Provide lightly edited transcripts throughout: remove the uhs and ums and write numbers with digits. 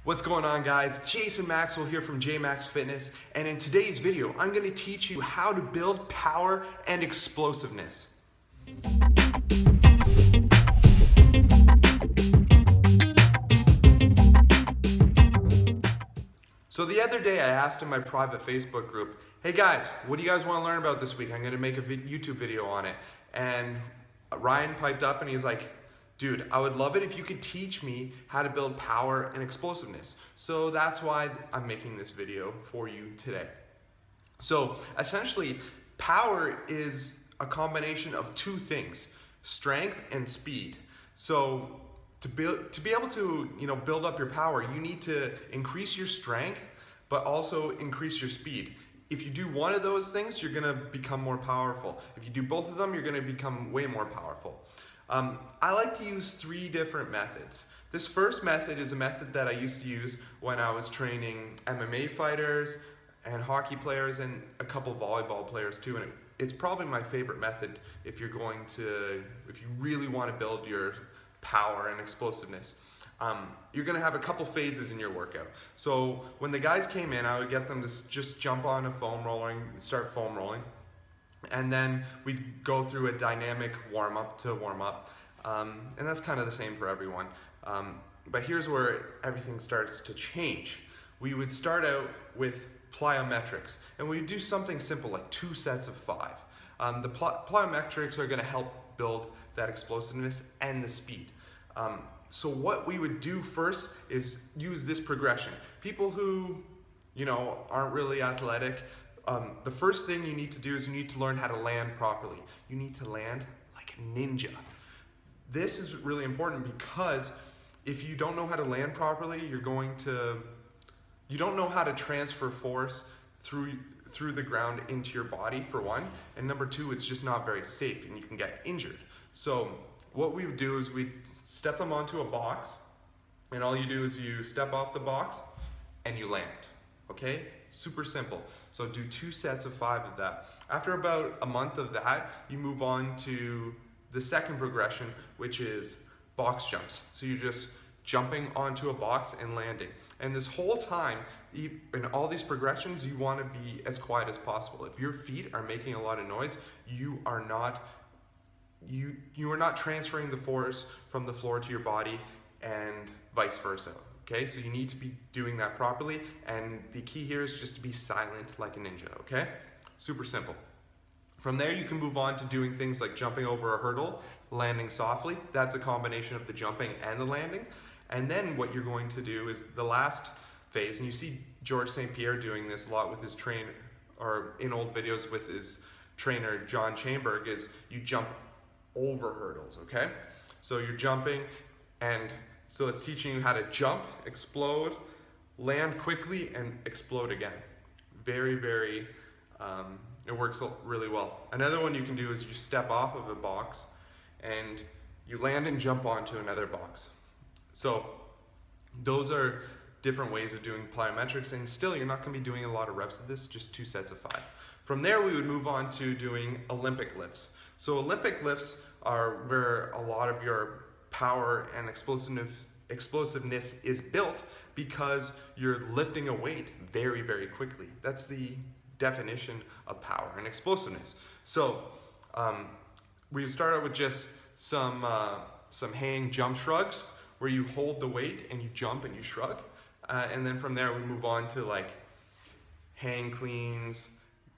What's going on, guys? Jason Maxwell here from JMax Fitness, and in today's video I'm going to teach you how to build power and explosiveness. So the other day I asked in my private Facebook group, hey guys, what do you guys want to learn about this week? I'm going to make a YouTube video on it. And Ryan piped up and he's like, dude, I would love it if you could teach me how to build power and explosiveness. So that's why I'm making this video for you today. So essentially, power is a combination of two things, strength and speed. So to be able to build up your power, you need to increase your strength, but also increase your speed. If you do one of those things, you're gonna become more powerful. If you do both of them, you're gonna become way more powerful. I like to use three different methods. This first method is a method that I used to use when I was training MMA fighters and hockey players and a couple volleyball players too. And it's probably my favorite method if you really want to build your power and explosiveness. You're gonna have a couple phases in your workout. So when the guys came in, I would get them to just jump on a foam roller and start foam rolling. And then we'd go through a dynamic warm-up to warm up. And that's kind of the same for everyone. But here's where everything starts to change. We would start out with plyometrics, and we'd do something simple like 2 sets of 5. The plyometrics are gonna help build that explosiveness and the speed. So what we would do first is use this progression. People who, aren't really athletic, the first thing you need to do is you need to learn how to land properly. You need to land like a ninja. This is really important because if you don't know how to land properly, you don't know how to transfer force through the ground into your body, for one, and number two, it's just not very safe and you can get injured. So what we would do is we'd step them onto a box, and all you do is you step off the box and you land, okay? Super simple. So do 2 sets of 5 of that. After about a month of that, you move on to the second progression, which is box jumps. So you're just jumping onto a box and landing. And this whole time, in all these progressions, you want to be as quiet as possible. If your feet are making a lot of noise, you are not transferring the force from the floor to your body and vice versa. Okay, so you need to be doing that properly, and the key here is just to be silent like a ninja, okay? Super simple. From there, you can move on to doing things like jumping over a hurdle, landing softly. That's a combination of the jumping and the landing. And then what you're going to do is the last phase, and you see George St. Pierre doing this a lot with his trainer, or in old videos with his trainer, John Chamberg, is you jump over hurdles, okay? So you're jumping, and so it's teaching you how to jump, explode, land quickly, and explode again. Very, very, it works really well. Another one you can do is you step off of a box and you land and jump onto another box. So those are different ways of doing plyometrics, and still you're not gonna be doing a lot of reps of this, just 2 sets of 5. From there, we would move on to doing Olympic lifts. So Olympic lifts are where a lot of your power and explosiveness is built because you're lifting a weight very, very quickly. That's the definition of power and explosiveness. So we start out with just some hang jump shrugs where you hold the weight and you jump and you shrug. And then from there we move on to like hang cleans,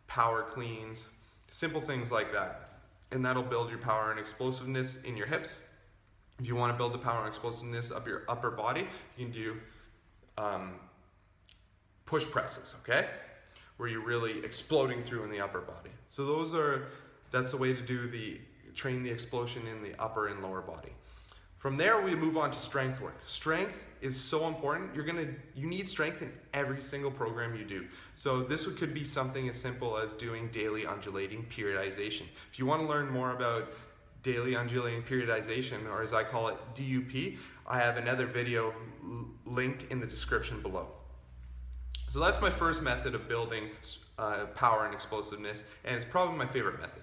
power cleans, simple things like that. And that'll build your power and explosiveness in your hips. If you want to build the power and explosiveness of your upper body, you can do push presses, okay? Where you're really exploding through in the upper body. So that's a way to train the explosion in the upper and lower body. From there, we move on to strength work. Strength is so important. You need strength in every single program you do. So this could be something as simple as doing daily undulating periodization. If you want to learn more about daily undulating periodization, or as I call it, DUP, I have another video linked in the description below. So that's my first method of building power and explosiveness, and it's probably my favorite method.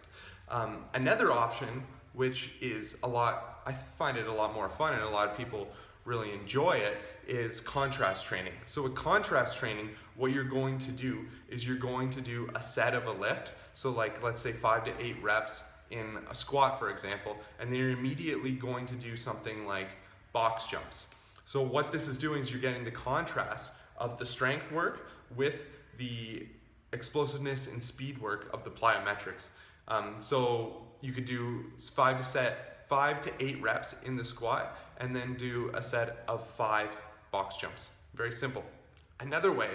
Another option, which is I find it a lot more fun, and a lot of people really enjoy it is contrast training. So with contrast training, what you're going to do is you're going to do a set of a lift. So like, let's say 5 to 8 reps in a squat, for example, and then you're immediately going to do something like box jumps. So what this is doing is you're getting the contrast of the strength work with the explosiveness and speed work of the plyometrics. So you could do 5 to 8 reps in the squat and then do a set of 5 box jumps. Very simple. Another way,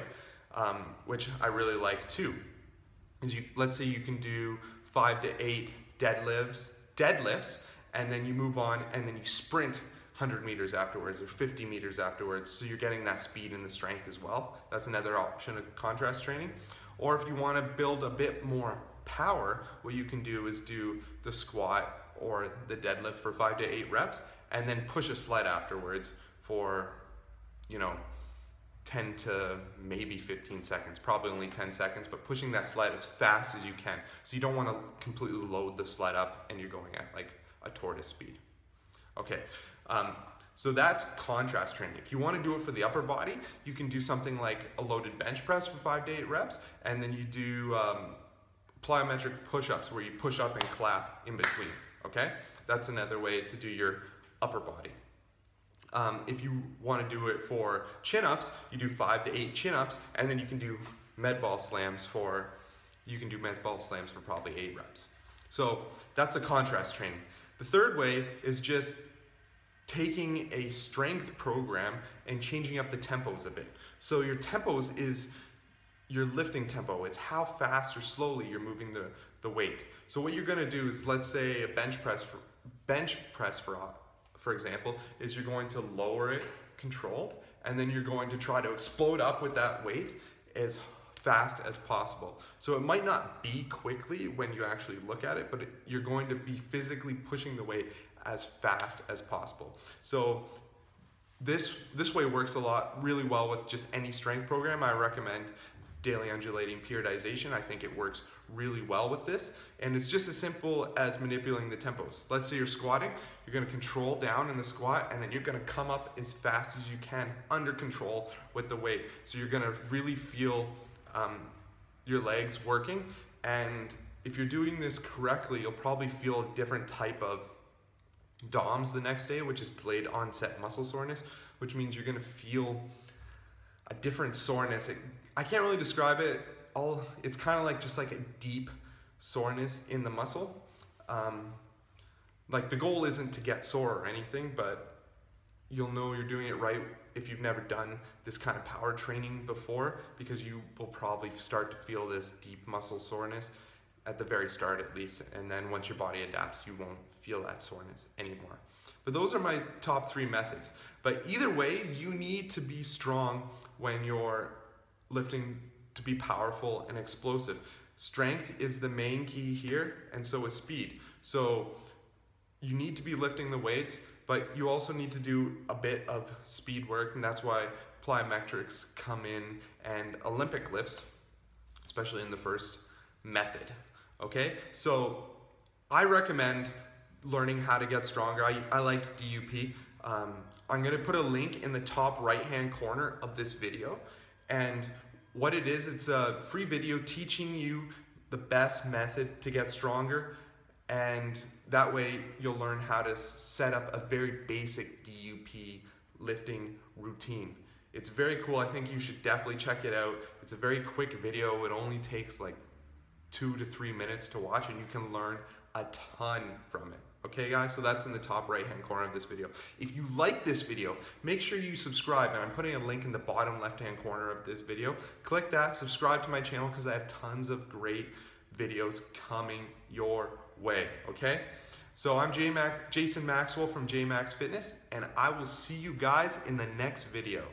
which I really like too, is let's say you can do 5 to 8 deadlifts, and then you move on and then you sprint 100 meters afterwards or 50 meters afterwards. So you're getting that speed and the strength as well. That's another option of contrast training. Or if you want to build a bit more power, what you can do is do the squat or the deadlift for 5 to 8 reps and then push a sled afterwards for, 10 to maybe 15 seconds, probably only 10 seconds, but pushing that sled as fast as you can. So you don't want to completely load the sled up and you're going at like a tortoise speed. Okay, so that's contrast training. If you want to do it for the upper body, you can do something like a loaded bench press for 5 to 8 reps, and then you do plyometric push-ups where you push up and clap in between, okay? That's another way to do your upper body. If you want to do it for chin-ups, you do 5 to 8 chin-ups, and then you can do med ball slams for probably 8 reps. So that's a contrast training. The third way is just taking a strength program and changing up the tempos a bit. So your tempos is your lifting tempo. It's how fast or slowly you're moving the weight. So what you're gonna do is, let's say a bench press for example, is you're going to lower it controlled, and then you're going to try to explode up with that weight as fast as possible. So it might not be quickly when you actually look at it, but you're going to be physically pushing the weight as fast as possible. So this way works really well with just any strength program. I recommend daily undulating periodization. I think it works really well with this, and it's just as simple as manipulating the tempos. Let's say you're squatting, you're going to control down in the squat, and then you're going to come up as fast as you can under control with the weight. So you're going to really feel your legs working, and if you're doing this correctly, you'll probably feel a different type of DOMS the next day, which is delayed onset muscle soreness, which means you're going to feel a different soreness. I can't really describe it. It's kind of like just like a deep soreness in the muscle. Like the goal isn't to get sore or anything, but you'll know you're doing it right if you've never done this kind of power training before, because you will probably start to feel this deep muscle soreness at the very start at least, and then once your body adapts, you won't feel that soreness anymore. But those are my top 3 methods. But either way, you need to be strong when you're lifting to be powerful and explosive. Strength is the main key here, and so is speed. So you need to be lifting the weights, but you also need to do a bit of speed work, and that's why plyometrics come in, and Olympic lifts, especially in the first method. Okay, so I recommend learning how to get stronger. I like DUP. I'm gonna put a link in the top right-hand corner of this video, and what it is, it's a free video teaching you the best method to get stronger, and that way you'll learn how to set up a very basic DUP lifting routine. It's very cool. I think you should definitely check it out. It's a very quick video. It only takes like 2 to 3 minutes to watch, and you can learn a ton from it. Okay guys, so that's in the top right hand corner of this video. If you like this video, make sure you subscribe, and I'm putting a link in the bottom left hand corner of this video. Click that, subscribe to my channel, because I have tons of great videos coming your way, okay? So I'm Jason Maxwell from JMax Fitness, and I will see you guys in the next video.